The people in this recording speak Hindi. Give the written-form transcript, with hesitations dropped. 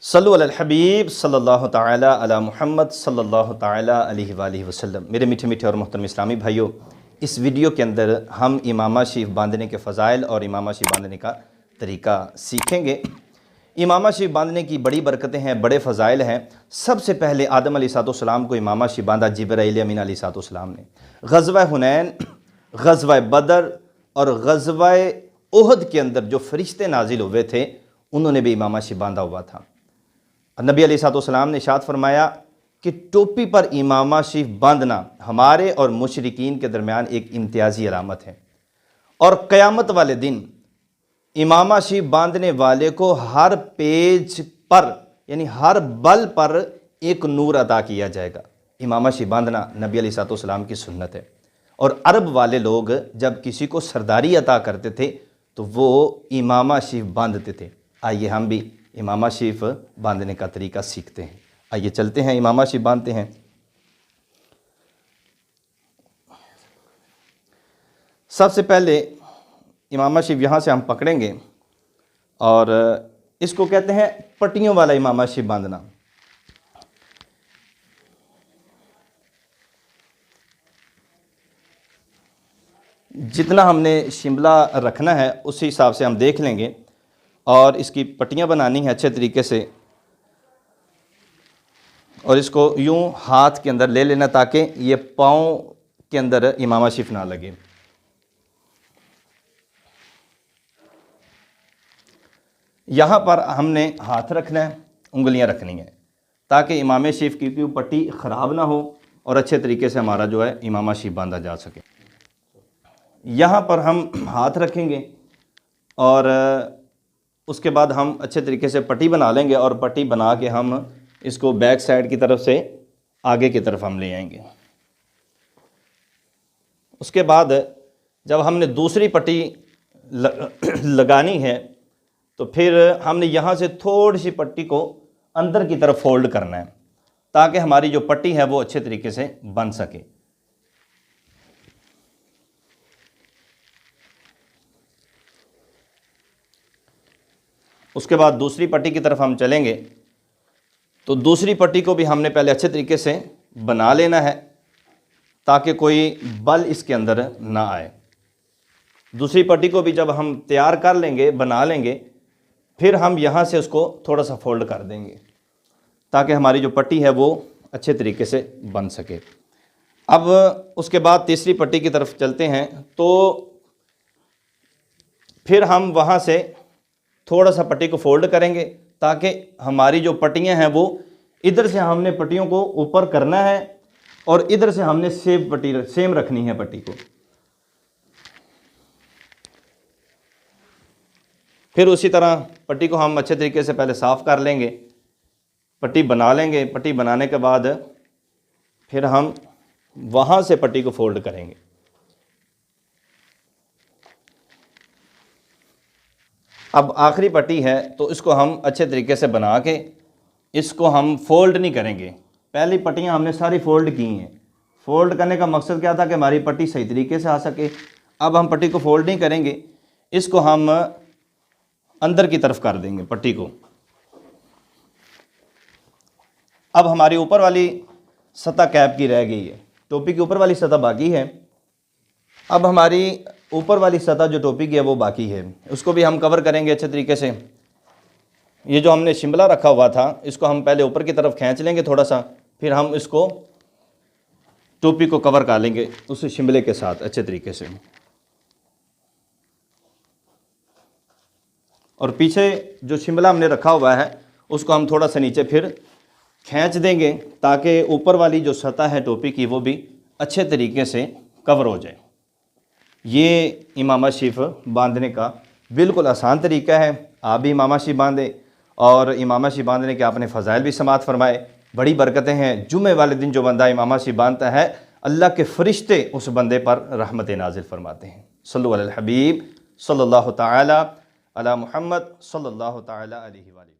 सल्लु अलल हबीब सल्लल्लाहु ताला अला मुहम्मद सल्लल्लाहु ताला अलैहि वसल्लम। मेरे मीठे मीठे और मोहतरम इस्लामी भाइयों, इस वीडियो के अंदर हम इमामा शीफ बांधने के फ़ज़ाइल और इमामा शीफ बांधने का तरीका सीखेंगे। इमामा शीफ बांधने की बड़ी बरकतें हैं, बड़े फ़ज़ाइल हैं। सबसे पहले आदम अलैहिस्सलाम को इमामा शीफ बांधा जिब्राईल अमीन अलैहिस्सलाम ने। ग़ज़वा हुनैन, ग़ज़वा बदर और ग़ज़वा उहद के अंदर जो फ़रिश्ते नाजिल हुए थे, उन्होंने भी इमामा शीफ बांधा हुआ था। नबी अलैहिस्सलाम ने इरशाद फरमाया कि टोपी पर इमामा शीफ बांधना हमारे और मुशरिकीन के दरमियान एक इम्तियाज़ी अलामत है, और क़यामत वाले दिन इमामा शीफ बांधने वाले को हर पेज पर यानी हर बल पर एक नूर अता किया जाएगा। इमामा शीफ बांधना नबी अलैहिस्सलाम की सुन्नत है, और अरब वाले लोग जब किसी को सरदारी अता करते थे तो वो इमामा शीफ बांधते थे। आइए हम भी इमामा शीफ बांधने का तरीका सीखते हैं। आइए चलते हैं, इमामा शीफ बांधते हैं। सबसे पहले इमामा शीफ यहाँ से हम पकड़ेंगे और इसको कहते हैं पट्टियों वाला इमामा शीफ बांधना। जितना हमने शिमला रखना है उसी हिसाब से हम देख लेंगे, और इसकी पट्टियाँ बनानी है अच्छे तरीके से, और इसको यूं हाथ के अंदर ले लेना ताकि ये पाँव के अंदर इमामा शीफ ना लगे। यहाँ पर हमने हाथ रखना है, उंगलियाँ रखनी है, ताकि इमाम शीफ की पट्टी ख़राब ना हो और अच्छे तरीके से हमारा जो है इमामा शीफ बांधा जा सके। यहाँ पर हम हाथ रखेंगे और उसके बाद हम अच्छे तरीके से पट्टी बना लेंगे, और पट्टी बना के हम इसको बैक साइड की तरफ से आगे की तरफ हम ले आएंगे। उसके बाद जब हमने दूसरी पट्टी लगानी है तो फिर हमने यहाँ से थोड़ी सी पट्टी को अंदर की तरफ फोल्ड करना है, ताकि हमारी जो पट्टी है वो अच्छे तरीके से बन सके। उसके बाद दूसरी पट्टी की तरफ हम चलेंगे, तो दूसरी पट्टी को भी हमने पहले अच्छे तरीके से बना लेना है ताकि कोई बल इसके अंदर ना आए। दूसरी पट्टी को भी जब हम तैयार कर लेंगे, बना लेंगे, फिर हम यहाँ से उसको थोड़ा सा फोल्ड कर देंगे ताकि हमारी जो पट्टी है वो अच्छे तरीके से बन सके। अब उसके बाद तीसरी पट्टी की तरफ चलते हैं, तो फिर हम वहाँ से थोड़ा सा पट्टी को फोल्ड करेंगे ताकि हमारी जो पट्टियाँ हैं वो इधर से हमने पट्टियों को ऊपर करना है और इधर से हमने सेम रखनी है पट्टी को। फिर उसी तरह पट्टी को हम अच्छे तरीके से पहले साफ़ कर लेंगे, पट्टी बना लेंगे। पट्टी बनाने के बाद फिर हम वहाँ से पट्टी को फोल्ड करेंगे। अब आखिरी पट्टी है तो इसको हम अच्छे तरीके से बना के इसको हम फोल्ड नहीं करेंगे। पहली पट्टियाँ हमने सारी फोल्ड की हैं। फोल्ड करने का मकसद क्या था कि हमारी पट्टी सही तरीके से आ सके। अब हम पट्टी को फोल्ड नहीं करेंगे, इसको हम अंदर की तरफ कर देंगे पट्टी को। अब हमारी ऊपर वाली सतह कैप की रह गई है, टोपी की ऊपर वाली सतह बाकी है। अब हमारी ऊपर वाली सतह जो टोपी की है वो बाकी है, उसको भी हम कवर करेंगे अच्छे तरीके से। ये जो हमने शिमला रखा हुआ था इसको हम पहले ऊपर की तरफ खींच लेंगे थोड़ा सा, फिर हम इसको टोपी को कवर कर लेंगे उस शिमले के साथ अच्छे तरीके से। और पीछे जो शिमला हमने रखा हुआ है उसको हम थोड़ा सा नीचे फिर खींच देंगे ताकि ऊपर वाली जो सतह है टोपी की वो भी अच्छे तरीके से कवर हो जाए। ये इमामा शीफ बांधने का बिल्कुल आसान तरीका है। आप भी इमामा शीफ बांधें, और इमामा शीफ बांधने के आपने फ़ज़ाइल भी समात फरमाए। बड़ी बरकतें हैं। जुमे वाले दिन जो बंदा इमामा शीफ बांधता है, अल्लाह के फ़रिश्ते उस बंदे पर रहमत नाजिल फरमाते हैं। सल्लु अलल हबीब सल्लल्लाहु ताला अला मुहम्मद सल्लल्लाहु ताला अलैहि वसल्लम।